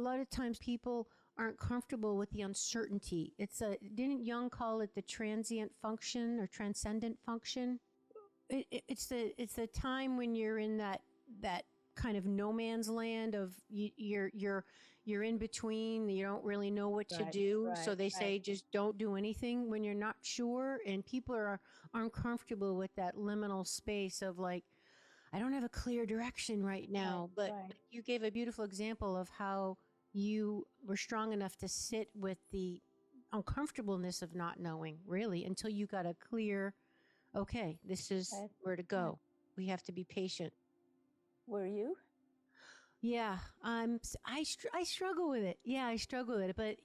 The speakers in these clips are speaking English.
lot of times people aren't comfortable with the uncertainty. Didn't Jung call it the transient function or transcendent function? It's the time when you're in that kind of no man's land of you're in between. You don't really know what to do. So they say just don't do anything when you're not sure. And people are uncomfortable with that liminal space of like, I don't have a clear direction right now. But you gave a beautiful example of how you were strong enough to sit with the uncomfortableness of not knowing, really, until you got a clear, okay, this is where to go. We have to be patient. Were you? Yeah, I struggle with it. Yeah, I struggle with it. But,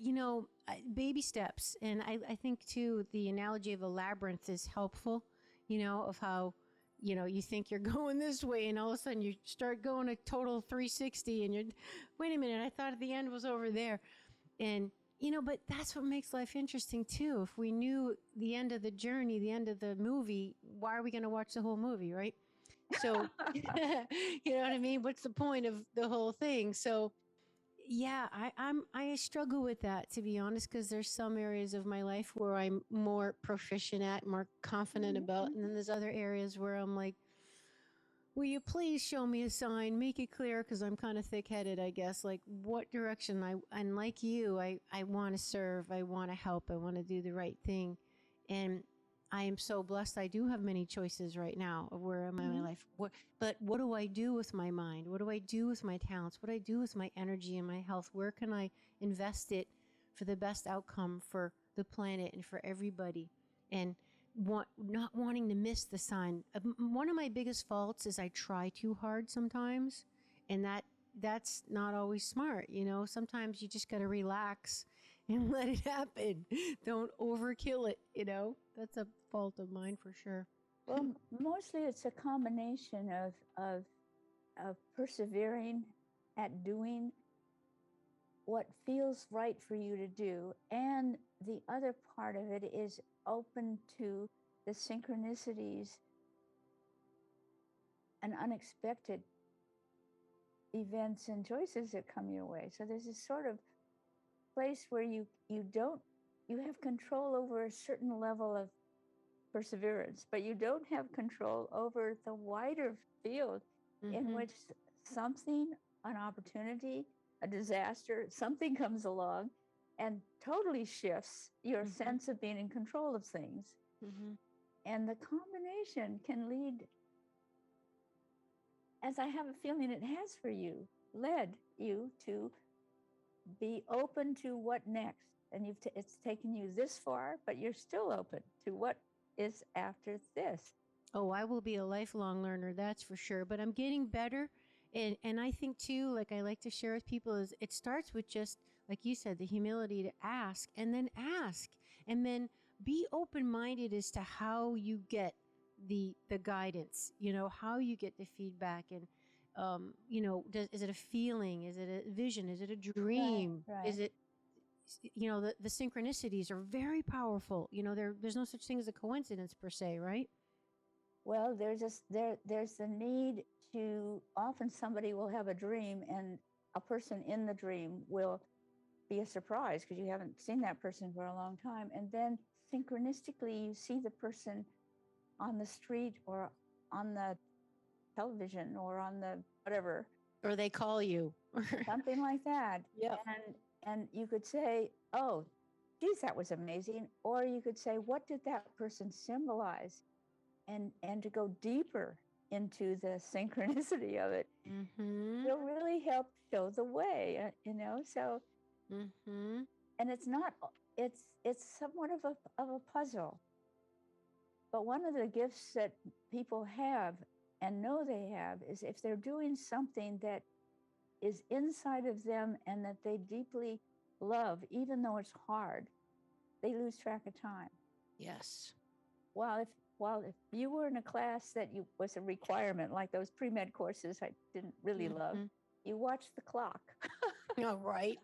baby steps. And I think, too, the analogy of a labyrinth is helpful, of how, you think you're going this way and all of a sudden you start going a total 360 and you're, wait a minute, I thought the end was over there. And, but that's what makes life interesting, too. If we knew the end of the journey, the end of the movie, why are we going to watch the whole movie, right? So, you know what I mean? What's the point of the whole thing? So, yeah, I struggle with that, to be honest, because there's some areas of my life where I'm more proficient at, more confident about. And then there's other areas where I'm like, will you please show me a sign, make it clear? Because I'm kind of thick-headed, I guess, like what direction and like you, I want to serve, I want to help, I want to do the right thing. And I am so blessed. I do have many choices right now of where am I in my life. But what do I do with my mind? What do I do with my talents? What do I do with my energy and my health? Where can I invest it for the best outcome for the planet and for everybody? And not wanting to miss the sign. One of my biggest faults is I try too hard sometimes, and that's not always smart. Sometimes you just got to relax and let it happen. Don't overkill it. That's a fault of mine for sure. Well, mostly it's a combination of persevering at doing what feels right for you to do. And the other part of it is open to the synchronicities and unexpected events and choices that come your way. So there's this sort of place where you have control over a certain level of perseverance, but you don't have control over the wider field in which an opportunity, a disaster, something comes along and totally shifts your sense of being in control of things. And the combination can lead, as I have a feeling it has for you, led you to be open to what next. And it's taken you this far, but you're still open to what is after this. Oh, I will be a lifelong learner, that's for sure. But I'm getting better. And I think too, like I like to share with people, is it starts with just, like you said, the humility to ask, and then be open-minded as to how you get the guidance, how you get the feedback. And, is it a feeling? Is it a vision? Is it a dream? Right. Is it, the synchronicities are very powerful. There's no such thing as a coincidence per se, right? Well, there's the need to, often somebody will have a dream and a person in the dream will be a surprise because you haven't seen that person for a long time. And then synchronistically, you see the person on the street or on the television or on the whatever. Or they call you. Something like that. Yeah. And you could say, oh, geez, that was amazing. Or you could say, what did that person symbolize? And to go deeper into the synchronicity of it will really help show the way, so and it's somewhat of a puzzle. But one of the gifts that people have and know they have is if they're doing something that is inside of them and that they deeply love, even though it's hard, they lose track of time. Yes. Well, if you were in a class that was a requirement, like those pre-med courses I didn't really love, you watch the clock. Oh, right.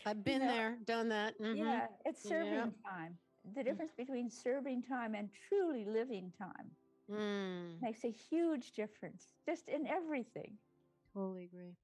I've been there, done that. Yeah, it's serving time. The difference between serving time and truly living time makes a huge difference, just in everything. Totally agree.